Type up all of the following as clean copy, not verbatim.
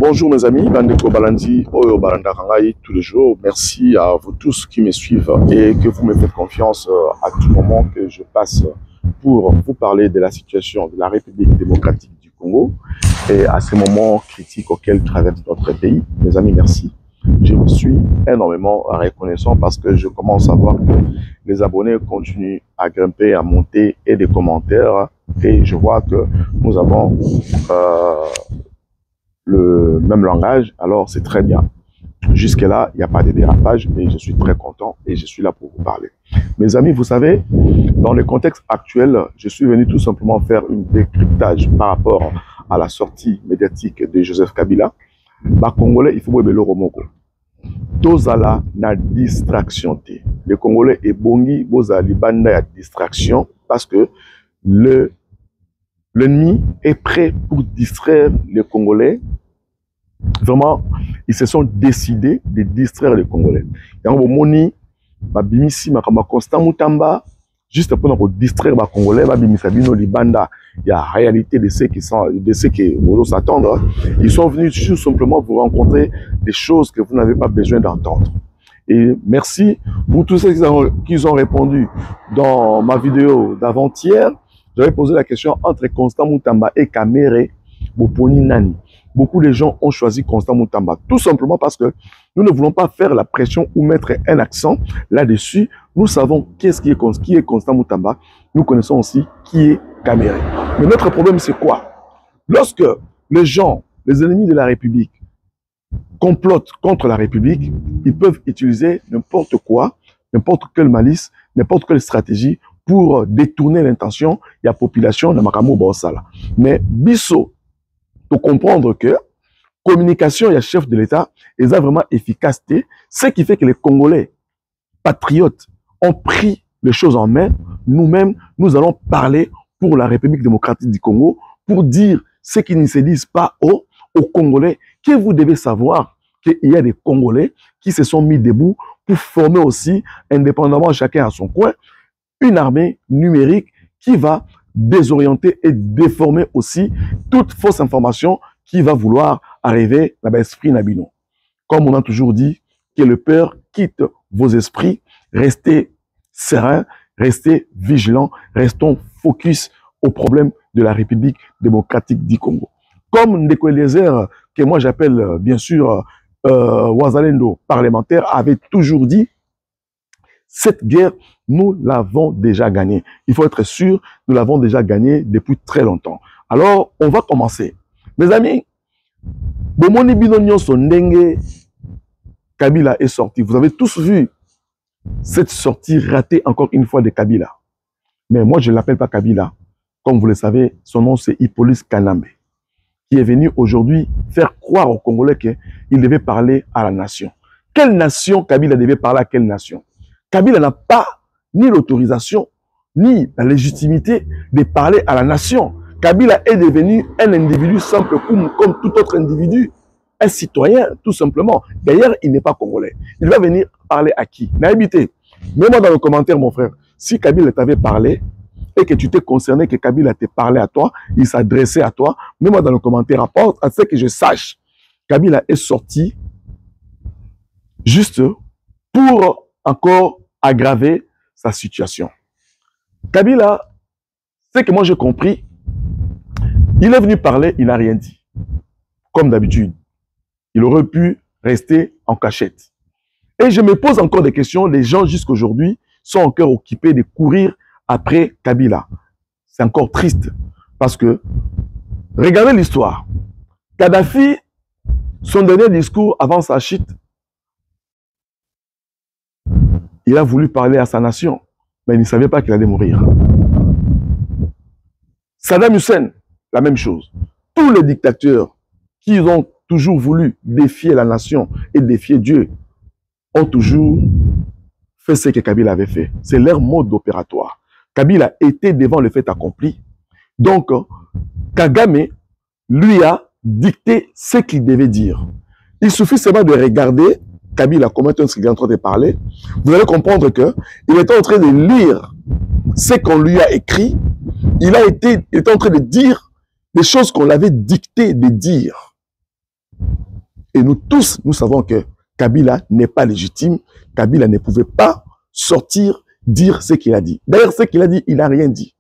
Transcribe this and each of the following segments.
Bonjour mes amis, Bandeko Balandi, Oyo Baranda Rangaï, tous les jours. Merci à vous tous qui me suivent et que vous me faites confiance à tout moment que je passe pour vous parler de la situation de la République démocratique du Congo et à ces moments critiques auxquels traverse notre pays. Mes amis, merci. Je vous suis énormément reconnaissant parce que je commence à voir que les abonnés continuent à grimper, à monter et des commentaires et je vois que nous avons le même langage, alors c'est très bien. Jusque-là, il n'y a pas de dérapage et je suis très content et je suis là pour vous parler. Mes amis, vous savez, dans le contexte actuel, je suis venu tout simplement faire un décryptage par rapport à la sortie médiatique de Joseph Kabila. Bah, Congolais, il faut le romoko. Tozala na distraction. Les Congolais et bongi, bozali banda ya distraction parce que l'ennemi est prêt pour distraire les Congolais. Vraiment, ils se sont décidés de distraire les Congolais. Yango moni, babimisi makamba Constant Mutamba, juste pour distraire les Congolais, babimisa bino libanda. Il y a réalité de ceux qui sont, de ceux qui vont s'attendre. Ils sont venus tout simplement vous rencontrer des choses que vous n'avez pas besoin d'entendre. Et merci pour tous ceux qui ont répondu dans ma vidéo d'avant-hier. J'avais posé la question entre Constant Mutamba et Kamere Boponi Nani. Beaucoup de gens ont choisi Constant Mutamba, tout simplement parce que nous ne voulons pas faire la pression ou mettre un accent là-dessus. Nous savons qui est Constant Mutamba. Nous connaissons aussi qui est Kamere. Mais notre problème, c'est quoi? Lorsque les gens, les ennemis de la République, complotent contre la République, ils peuvent utiliser n'importe quoi, n'importe quelle malice, n'importe quelle stratégie pour détourner l'intention de la population de Makamo Baosala. Mais Bisso, pour comprendre que communication et chef de l'État est vraiment efficacité, ce qui fait que les Congolais patriotes ont pris les choses en main. Nous-mêmes, nous allons parler pour la République démocratique du Congo, pour dire ce qui ne se disent pas aux Congolais, que vous devez savoir qu'il y a des Congolais qui se sont mis debout pour former aussi, indépendamment chacun à son coin, une armée numérique qui va désorienter et déformer aussi toute fausse information qui va vouloir arriver dans l'esprit Nabino. Comme on a toujours dit, que le peur quitte vos esprits, restez sereins, restez vigilants, restons focus au problème de la République démocratique du Congo. Comme Ndeko Eliezer, que moi j'appelle bien sûr Wazalendo parlementaire, avait toujours dit, cette guerre, nous l'avons déjà gagnée. Il faut être sûr, nous l'avons déjà gagnée depuis très longtemps. Alors, on va commencer. Mes amis, Bomoni Binonyon Sondenge, Kabila est sorti. Vous avez tous vu cette sortie ratée encore une fois de Kabila. Mais moi, je ne l'appelle pas Kabila. Comme vous le savez, son nom c'est Hippolyte Kanambe, qui est venu aujourd'hui faire croire aux Congolais qu'il devait parler à la nation. Quelle nation Kabila devait parler à quelle nation? Kabila n'a pas ni l'autorisation, ni la légitimité de parler à la nation. Kabila est devenu un individu simple comme tout autre individu, un citoyen, tout simplement. D'ailleurs, il n'est pas congolais. Il va venir parler à qui? Naïbité. Mets-moi dans le commentaire, mon frère, si Kabila t'avait parlé et que tu t'es concerné que Kabila t'ait parlé à toi, il s'adressait à toi, mets-moi dans le commentaire, apporte à ce que je sache. Kabila est sorti juste pour encore aggraver sa situation. Kabila, ce que moi j'ai compris, il est venu parler, il n'a rien dit. Comme d'habitude. Il aurait pu rester en cachette. Et je me pose encore des questions. Les gens jusqu'à aujourd'hui sont encore occupés de courir après Kabila. C'est encore triste. Parce que, regardez l'histoire. Kadhafi, son dernier discours avant sa chute, il a voulu parler à sa nation, mais il ne savait pas qu'il allait mourir. Saddam Hussein, la même chose. Tous les dictateurs qui ont toujours voulu défier la nation et défier Dieu ont toujours fait ce que Kabila avait fait. C'est leur mode opératoire. Kabila était devant le fait accompli. Donc, Kagame lui a dicté ce qu'il devait dire. Il suffit seulement de regarder Kabila, comment est-ce est en train de parler, vous allez comprendre qu'il était en train de lire ce qu'on lui a écrit, il était en train de dire des choses qu'on l'avait dicté de dire. Et nous tous, nous savons que Kabila n'est pas légitime. Kabila ne pouvait pas sortir, dire ce qu'il a dit. D'ailleurs, ce qu'il a dit, il n'a rien dit.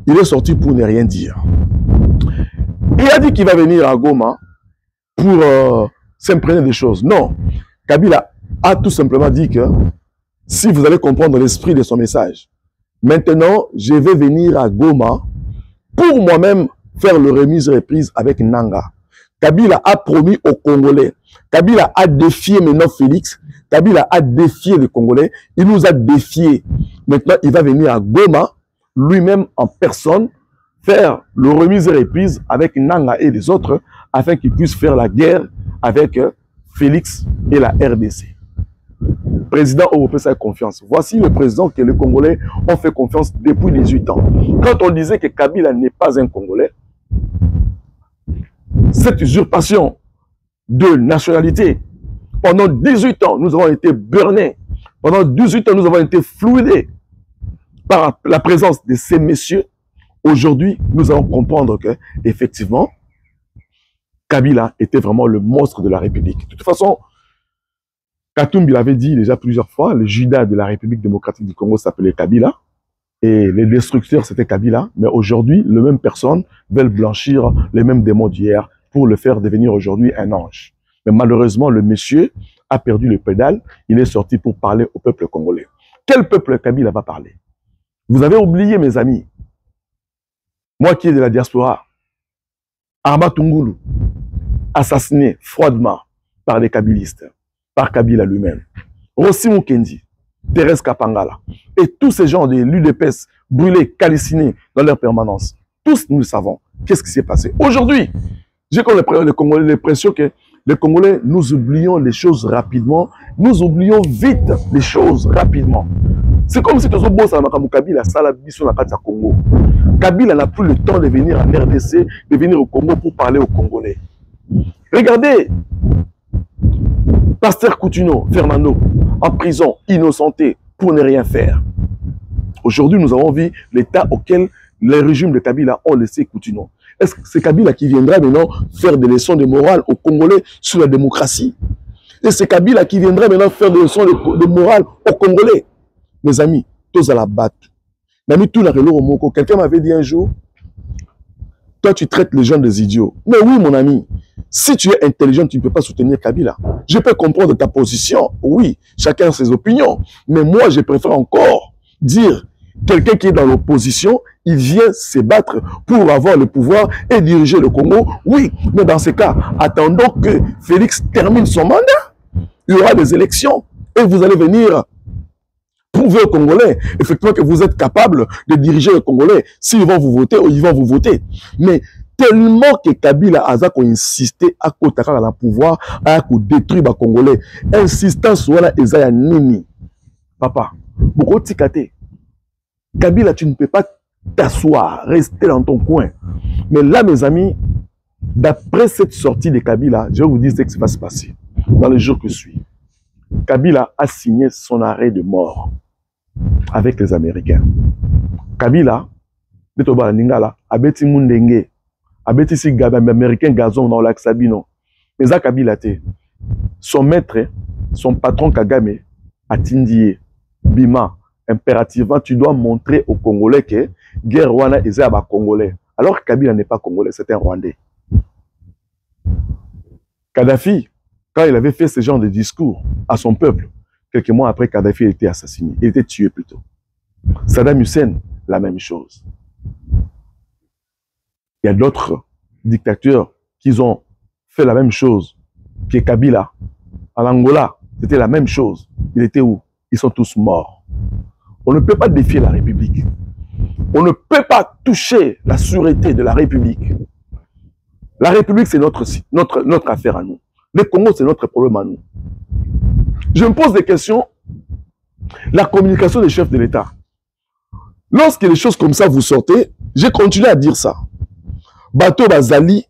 Il est sorti pour ne rien dire. Il a dit qu'il va venir à Goma pour s'imprégner des choses. Non. Kabila a tout simplement dit que si vous allez comprendre l'esprit de son message, maintenant, je vais venir à Goma pour moi-même faire le remise-reprise avec Nanga. Kabila a promis aux Congolais. Kabila a défié maintenant Félix. Kabila a défié les Congolais. Il nous a défiés. Maintenant, il va venir à Goma, lui-même en personne, faire le remise-reprise avec Nanga et les autres, afin qu'ils puissent faire la guerre avec Félix et la RDC. Président européen, ça a confiance. Voici le président que les Congolais ont fait confiance depuis 18 ans. Quand on disait que Kabila n'est pas un Congolais, cette usurpation de nationalité, pendant 18 ans, nous avons été burnés. Pendant 18 ans, nous avons été floués par la présence de ces messieurs. Aujourd'hui, nous allons comprendre que, effectivement, Kabila était vraiment le monstre de la République. De toute façon, Katumbi l'avait dit déjà plusieurs fois, le Judas de la République démocratique du Congo s'appelait Kabila, et les destructeurs c'était Kabila, mais aujourd'hui, les mêmes personnes veulent blanchir les mêmes démons d'hier pour le faire devenir aujourd'hui un ange. Mais malheureusement, le monsieur a perdu le pédale, il est sorti pour parler au peuple congolais. Quel peuple Kabila va parler? Vous avez oublié, mes amis, moi qui est de la diaspora, Arma Tungulu, assassiné froidement par les kabilistes, par Kabila lui-même, Rossi Mukendi, Thérèse Kapangala, et tous ces gens de l'UDPS brûlés, calcinés dans leur permanence. Tous nous le savons. Qu'est-ce qui s'est passé? Aujourd'hui, j'ai comme les Congolais l'impression que les Congolais, nous oublions les choses rapidement, nous oublions vite les choses rapidement. C'est comme si tu as Kabila, Congo. Kabila n'a plus le temps de venir en RDC, de venir au Congo pour parler aux Congolais. Regardez, Pasteur Coutinho, Fernando, en prison, innocenté, pour ne rien faire. Aujourd'hui, nous avons vu l'état auquel les régimes de Kabila ont laissé Coutinho. Est-ce que c'est Kabila qui viendra maintenant faire des leçons de morale aux Congolais sur la démocratie? Et c'est Kabila qui viendra maintenant faire des leçons de morale aux Congolais? Mes amis, tous à la batte. Quelqu'un m'avait dit un jour, toi tu traites les gens des idiots. Mais oui, mon ami, si tu es intelligent, tu ne peux pas soutenir Kabila. Je peux comprendre ta position, oui, chacun a ses opinions. Mais moi, je préfère encore dire, quelqu'un qui est dans l'opposition, il vient se battre pour avoir le pouvoir et diriger le Congo. Oui, mais dans ce cas, attendons que Félix termine son mandat. Il y aura des élections et vous allez venir prouver aux Congolais, effectivement, que vous êtes capable de diriger les Congolais. S'ils vont vous voter, ils vont vous voter. Mais tellement que Kabila a insisté à côté de la pouvoir, à détruire les Congolais. Insistance sur la Ezaya Nini. Papa, beaucoup de Kabila, tu ne peux pas t'asseoir, rester dans ton coin. Mais là, mes amis, d'après cette sortie de Kabila, je vais vous dire ce qui va se passer dans les jours qui suivent. Kabila a signé son arrêt de mort avec les Américains. Kabila, abeti mundenge, abeti si américain gazon dans lac Sabino. Mais ça Kabila te, son maître, son patron Kagame, a tindié, Bima, impérativement, tu dois montrer aux Congolais que guerre wana est à Congolais. Alors que Kabila n'est pas Congolais, c'est un Rwandais. Kadhafi, quand il avait fait ce genre de discours à son peuple, quelques mois après, Kadhafi a été assassiné. Il était tué plutôt. Saddam Hussein, la même chose. Il y a d'autres dictateurs qui ont fait la même chose que Kabila. En Angola, c'était la même chose. Il était où? Ils sont tous morts. On ne peut pas défier la République. On ne peut pas toucher la sûreté de la République. La République, c'est notre affaire à nous. Le Congo, c'est notre problème à nous. Je me pose des questions. La communication des chefs de l'État. Lorsque les choses comme ça vous sortez, j'ai continué à dire ça. Bato Bazali,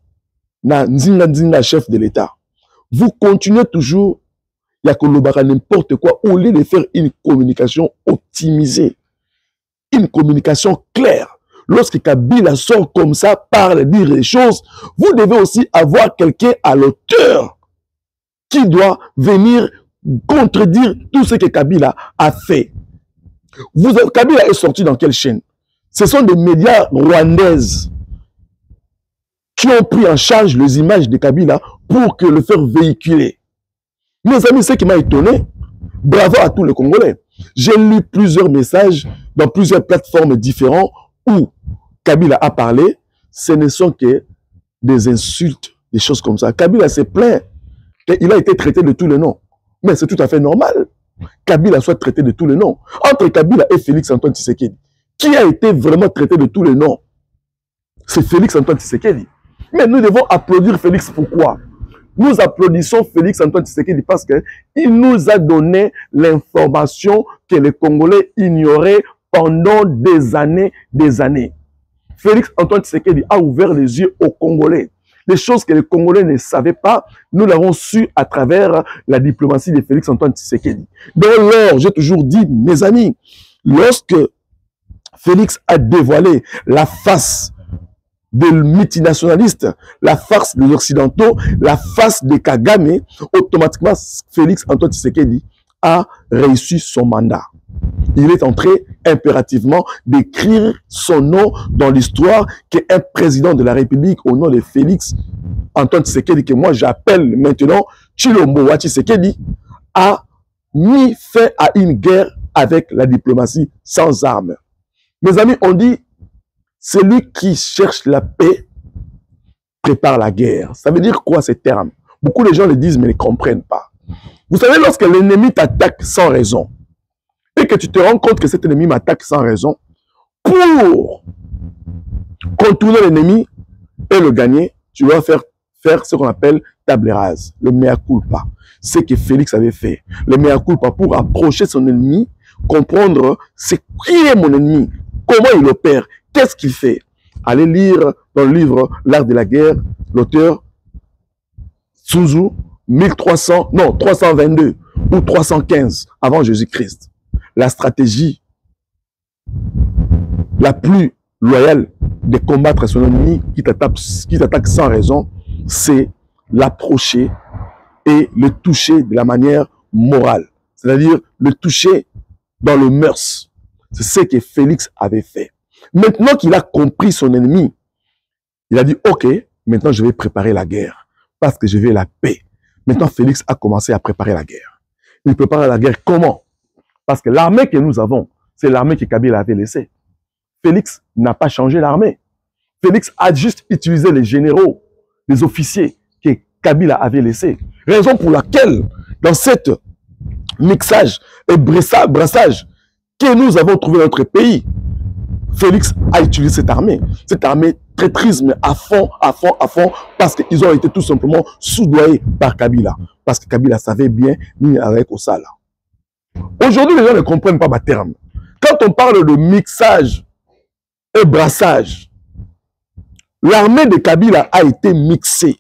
na nzinga chef de l'État. Vous continuez toujours, il y a que n'importe quoi, au lieu de faire une communication optimisée, une communication claire. Lorsque Kabila sort comme ça, parle, dire les choses, vous devez aussi avoir quelqu'un à l'auteur qui doit venir contredire tout ce que Kabila a fait. Kabila est sorti dans quelle chaîne? Ce sont des médias rwandaises qui ont pris en charge les images de Kabila pour que le faire véhiculer. Mes amis, ce qui m'a étonné, bravo à tous les Congolais. J'ai lu plusieurs messages dans plusieurs plateformes différentes où Kabila a parlé. Ce ne sont que des insultes, des choses comme ça. Kabila s'est plaint. Il a été traité de tous les noms. Mais c'est tout à fait normal. Kabila soit traité de tous les noms. Entre Kabila et Félix Antoine Tshisekedi, qui a été vraiment traité de tous les noms? C'est Félix Antoine Tshisekedi. Mais nous devons applaudir Félix. Pourquoi? Nous applaudissons Félix Antoine Tshisekedi parce qu'il nous a donné l'information que les Congolais ignoraient pendant des années, des années. Félix Antoine Tshisekedi a ouvert les yeux aux Congolais. Les choses que les Congolais ne savaient pas, nous l'avons su à travers la diplomatie de Félix Antoine Tshisekedi. Dès lors, j'ai toujours dit, mes amis, lorsque Félix a dévoilé la face des multinationalistes, la face des Occidentaux, la face des Kagame, automatiquement, Félix Antoine Tshisekedi a réussi son mandat. Il est en train impérativement d'écrire son nom dans l'histoire qu'un président de la République au nom de Félix Antoine Tshisekedi, que moi j'appelle maintenant Tshilombo Tshisekedi, a mis fin à une guerre avec la diplomatie sans armes. Mes amis, on dit, celui qui cherche la paix prépare la guerre. Ça veut dire quoi ces termes? Beaucoup de gens le disent mais ne comprennent pas. Vous savez, lorsque l'ennemi t'attaque sans raison, et que tu te rends compte que cet ennemi m'attaque sans raison, pour contourner l'ennemi et le gagner, tu dois faire ce qu'on appelle table rase, le mea culpa. Ce que Félix avait fait. Le mea culpa pour approcher son ennemi, comprendre c'est qui est mon ennemi, comment il opère, qu'est-ce qu'il fait. Allez lire dans le livre L'art de la guerre, l'auteur Sun 322 ou 315 avant Jésus-Christ. La stratégie la plus loyale de combattre son ennemi qui t'attaque sans raison, c'est l'approcher et le toucher de la manière morale. C'est-à-dire le toucher dans le mœurs. C'est ce que Félix avait fait. Maintenant qu'il a compris son ennemi, il a dit, ok, maintenant je vais préparer la guerre parce que je veux la paix. Maintenant, Félix a commencé à préparer la guerre. Il prépare la guerre comment? Parce que l'armée que nous avons, c'est l'armée que Kabila avait laissée. Félix n'a pas changé l'armée. Félix a juste utilisé les généraux, les officiers que Kabila avait laissés. Raison pour laquelle, dans cette mixage et brassage que nous avons trouvé dans notre pays, Félix a utilisé cette armée traîtrisme à fond, parce qu'ils ont été tout simplement soudoyés par Kabila. Parce que Kabila savait bien, ni avec Osala. Aujourd'hui, les gens ne comprennent pas ma terme. Quand on parle de mixage et brassage, l'armée de Kabila a été mixée.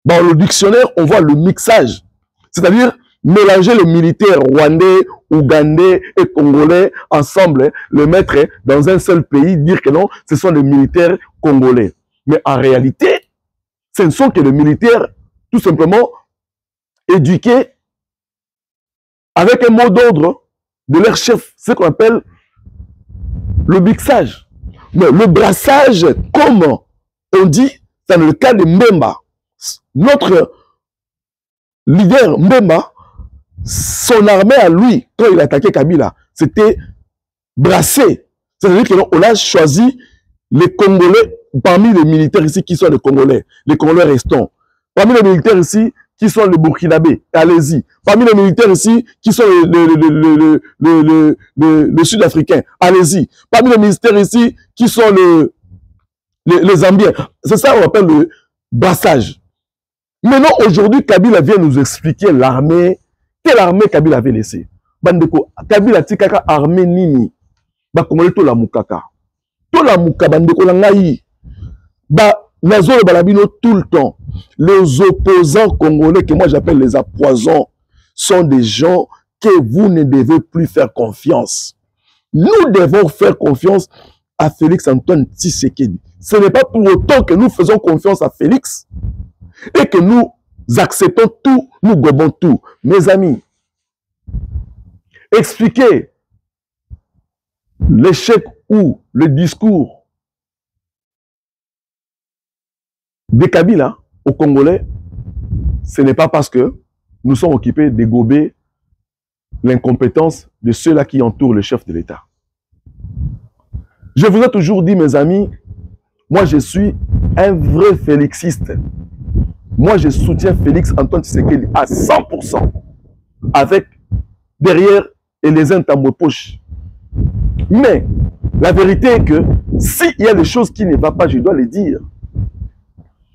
Dans le dictionnaire, on voit le mixage. C'est-à-dire mélanger les militaires rwandais, ougandais et congolais ensemble, le mettre dans un seul pays, dire que non, ce sont des militaires congolais. Mais en réalité, ce ne sont que des militaires tout simplement éduqués avec un mot d'ordre de leur chef, ce qu'on appelle le mixage. Mais le brassage, comme on dit, dans le cas de Mbemba, notre leader Mbemba, son armée à lui, quand il attaquait Kabila, c'était brassé. C'est-à-dire qu'on a choisi les Congolais parmi les militaires ici qui sont les Congolais restants. Parmi les militaires ici qui sont les Burkinabés, allez-y. Parmi les militaires ici qui sont les Sud-Africains, allez-y. Parmi les militaires ici qui sont les Zambiens. C'est ça qu'on appelle le brassage. Maintenant, aujourd'hui, Kabila vient nous expliquer l'armée. Quelle armée Kabila avait laissé? Bandeko, Kabila tikaka armée nini? Ba Congolais to la mukaka. To la muka bandeko la ngai. Ba nazolo balabino tout le temps. Les opposants congolais que moi j'appelle les appoisons sont des gens que vous ne devez plus faire confiance. Nous devons faire confiance à Félix Antoine Tshisekedi. Ce n'est pas pour autant que nous faisons confiance à Félix et que nous acceptons tout, nous gobons tout. Mes amis, expliquez l'échec ou le discours de Kabila aux Congolais, ce n'est pas parce que nous sommes occupés de gober l'incompétence de ceux-là qui entourent le chef de l'État. Je vous ai toujours dit, mes amis, moi je suis un vrai félixiste. Moi je soutiens Félix Antoine Tshisekedi à 100%, avec derrière et les uns dans mes poches. Mais la vérité est que s'il y a des choses qui ne vont pas, je dois les dire.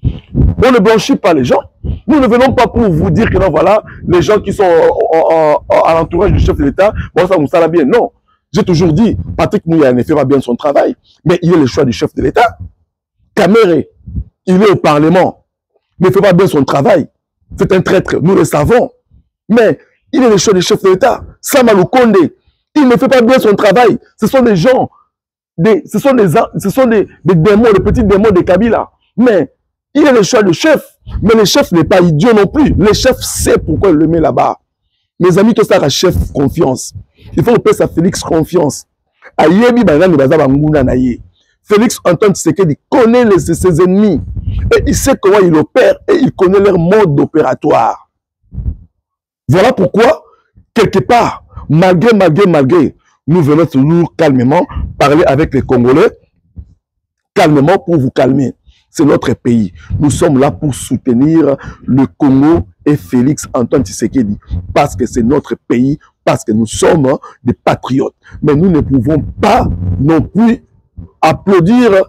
On ne blanchit pas les gens. Nous ne venons pas pour vous dire que non, voilà, les gens qui sont à l'entourage du chef de l'État, bon, ça vous ça va bien. Non. J'ai toujours dit, Patrick Mouya ne fait pas bien son travail, mais il est le choix du chef de l'État. Kamere, il est au Parlement, ne fait pas bien son travail. C'est un traître, nous le savons. Mais il est le choix du chef de l'État. Samalou Kondé, il ne fait pas bien son travail. Ce sont des gens, ce sont des démons, des petits démons de Kabila. Mais il est le choix du chef. Mais le chef n'est pas idiot non plus. Le chef sait pourquoi il le met là-bas. Mes amis, tout ça a chef confiance. Il faut faire à Félix confiance. Félix Antoine Tshisekedi connaît ses ennemis. Et il sait comment il opère. Et il connaît leur mode opératoire. Voilà pourquoi, quelque part, malgré, nous venons toujours calmement parler avec les Congolais. Calmement pour vous calmer. C'est notre pays. Nous sommes là pour soutenir le Congo et Félix Antoine Tshisekedi. Parce que c'est notre pays, parce que nous sommes des patriotes. Mais nous ne pouvons pas non plus applaudir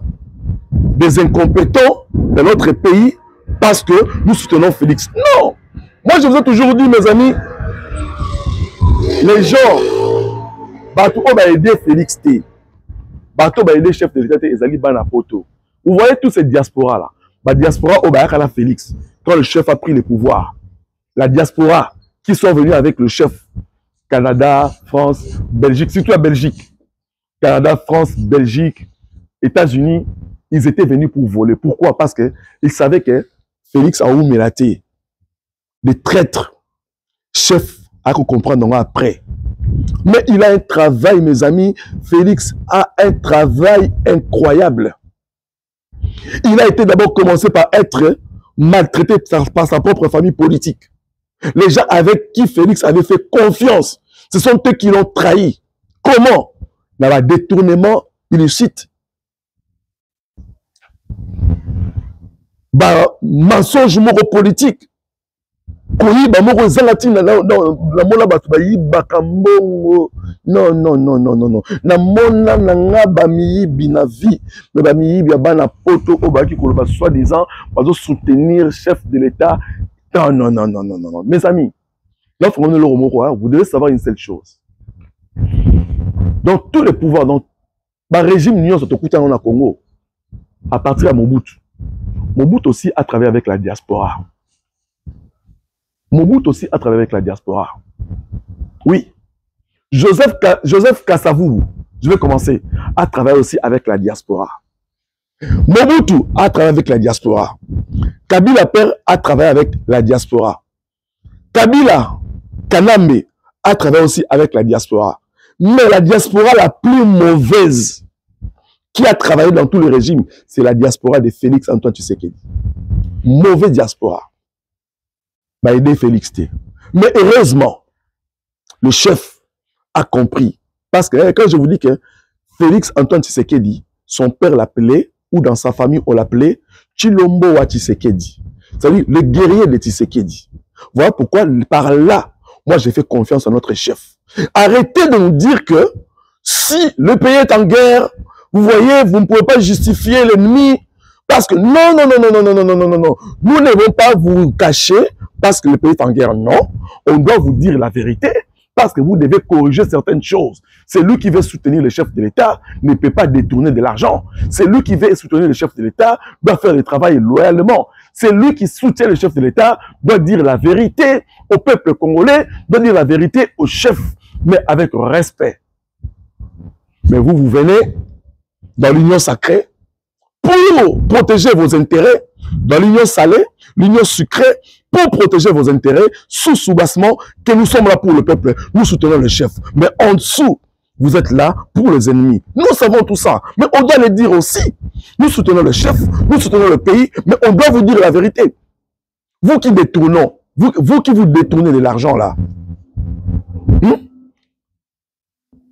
des incompétents de notre pays parce que nous soutenons Félix. Non! Moi, je vous ai toujours dit, mes amis, les gens, bateau va aider Félix T. Bateau va aider chef de l'État Ezali Banapoto. Vous voyez tous ces diasporas-là. La diaspora au Bayakala Félix, quand le chef a pris le pouvoir. La diaspora qui sont venus avec le chef. Canada, France, Belgique, surtout la Belgique. Canada, France, Belgique, États-Unis, ils étaient venus pour voler. Pourquoi? Parce qu'ils savaient que Félix a oumelaté. Des traîtres. Chef à comprendre après. Mais il a un travail, mes amis. Félix a un travail incroyable. Il a été d'abord commencé par être maltraité par sa propre famille politique. Les gens avec qui Félix avait fait confiance, ce sont eux qui l'ont trahi. Comment? Dans le détournement illicite. Mensonge politique. Non. Namona nanga bami binavi, mais bami bana poto obaki koloba soi-disant bazo soutenir chef de l'État. Non. Mes amis, lorsque on est le Romoro, vous devez savoir une seule chose. Dans tous les pouvoirs, dans le régime Union Sotokuta au Congo, à partir de Mobutu, Mobutu aussi a travaillé avec la diaspora. Mobutu aussi a travaillé avec la diaspora. Oui. Joseph Kasavubu, je vais commencer, a travaillé aussi avec la diaspora. Mobutu a travaillé avec la diaspora. Kabila Père a travaillé avec la diaspora. Kabila Kanambe a travaillé aussi avec la diaspora. Mais la diaspora la plus mauvaise qui a travaillé dans tous les régimes, c'est la diaspora de Félix Antoine Tshisekedi. Mauvais diaspora. Bah, aider Félix T. Mais heureusement, le chef a compris. Parce que quand je vous dis que Félix Antoine Tshisekedi, son père l'appelait, ou dans sa famille on l'appelait, Chilombo wa Tshisekedi. C'est-à-dire le guerrier de Tshisekedi. Voilà pourquoi par là, moi j'ai fait confiance à notre chef. Arrêtez de nous dire que si le pays est en guerre, vous voyez, vous ne pouvez pas justifier l'ennemi. Parce que non. Nous ne devons pas vous cacher parce que le pays est en guerre. Non. On doit vous dire la vérité parce que vous devez corriger certaines choses. C'est lui qui veut soutenir le chef de l'État, ne peut pas détourner de l'argent. C'est lui qui veut soutenir le chef de l'État, doit faire le travail loyalement. C'est lui qui soutient le chef de l'État, doit dire la vérité au peuple congolais, doit dire la vérité au chef, mais avec respect. Mais vous venez dans l'union sacrée pour protéger vos intérêts, dans l'union salée, l'union sucrée pour protéger vos intérêts sous sous-bassement que nous sommes là pour le peuple. Nous soutenons le chef. Mais en dessous, vous êtes là pour les ennemis. Nous savons tout ça. Mais on doit le dire aussi. Nous soutenons le chef, nous soutenons le pays, mais on doit vous dire la vérité. Vous qui détournez, vous qui vous détournez de l'argent là.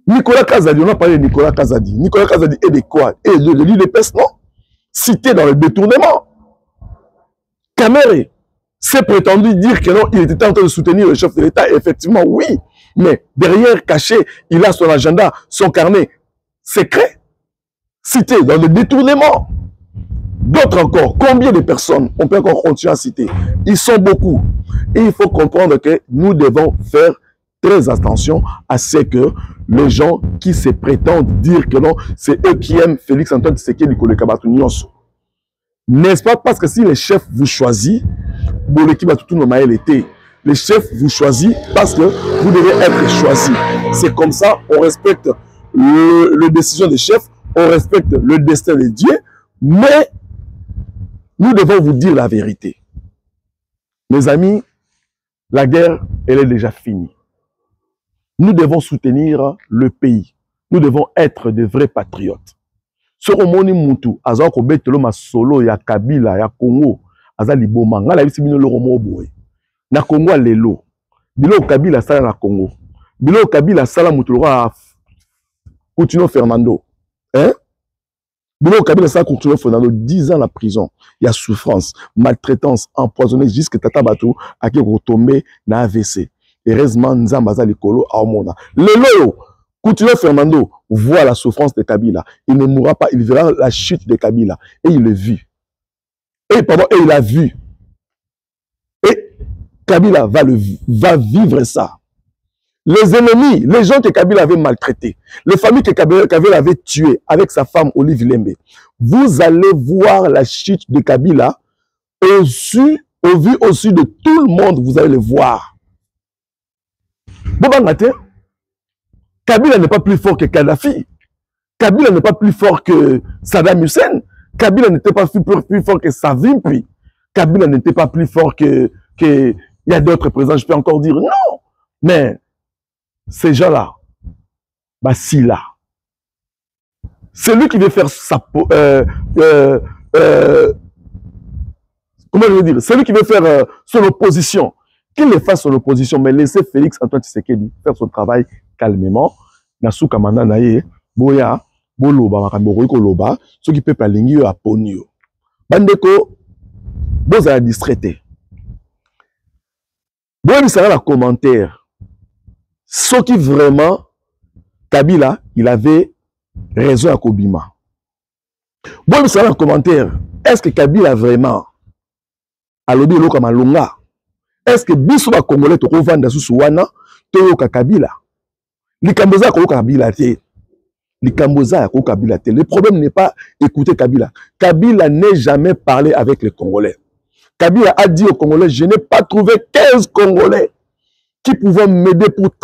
Nicolas Kazadi, on a parlé de Nicolas Kazadi. Nicolas Kazadi est de quoi? Et de l'UDPS, non? Cité dans le détournement. Kamere s'est prétendu dire que non, il était en train de soutenir le chef de l'État. Effectivement, oui. Mais derrière, caché, il a son agenda, son carnet secret. Cité dans le détournement. D'autres encore, combien de personnes on peut encore continuer à citer? Ils sont beaucoup. Et il faut comprendre que nous devons faire très attention à ce que les gens qui se prétendent dire que non, c'est eux qui aiment Félix Antoine Tshisekedi Koleka Kabatu Nyonso. N'est-ce pas parce que si les chefs vous choisissent, les chefs vous choisissent parce que vous devez être choisi. C'est comme ça, on respecte le décision des chefs, on respecte le destin de Dieu, mais nous devons vous dire la vérité. Mes amis, la guerre, elle est déjà finie. Nous devons soutenir le pays. Nous devons être de vrais patriotes. Soromoni Moutou, Aza Kobetelo Masolo, ya Kabila, ya Congo, Aza Liboma, Ngala Bisibino Loromo Boy. Na Congo Lelo. Bilo Kabila Sala na Congo. Bilo Kabila Sala Moutulora Coutinho Fernando. Hein? Bilo Kabila Sala Coutinho Fernando, 10 ans la prison. Il y a souffrance, maltraitance, empoisonné jusqu'à Tata Batou, à qui retombé na AVC. Heureusement, Nzambaza Likolo a Omona. Lelo, Coutinho Fernando voit la souffrance de Kabila. Il ne mourra pas, il verra la chute de Kabila. Et il l'a vu. Et il a vu. Et Kabila va vivre ça. Les ennemis, les gens que Kabila avait maltraités, les familles que Kabila avait tuées avec sa femme Olive Lembe, vous allez voir la chute de Kabila au vu au-dessus de tout le monde, vous allez le voir. Kabila n'est pas plus fort que Kadhafi. Kabila n'est pas plus fort que Saddam Hussein. Kabila n'était pas plus fort que Savim. Kabila n'était pas plus fort que il y a d'autres présidents. Je peux encore dire non. Mais ces gens-là, bah si là, c'est lui qui veut faire sa comment je veux dire, c'est lui qui veut faire son opposition. Qu'il le fasse son opposition, mais laissez Félix Antoine Tshisekedi faire son travail calmement. Nasu kamanda naye, boya, boloba, makambo koloba, ce qui peut palingi à ponio. Bandeko, vous avez distraité. Boya, il sera la commentaire. Ce qui vraiment, Kabila, il avait raison à Kobima. Boya, il sera la commentaire. Est-ce que Kabila vraiment a lobby l'eau comme un longa? Est-ce que Bissouba Congolais te revendent sous Wana, Toyoka Kabila? Likamboza Koyoka Kabila te. Likamboza Koyoka Kabila te. Le problème n'est pas écouter Kabila. Kabila n'est jamais parlé avec les Congolais. Kabila a dit aux Congolais, je n'ai pas trouvé 15 Congolais qui pouvaient m'aider pour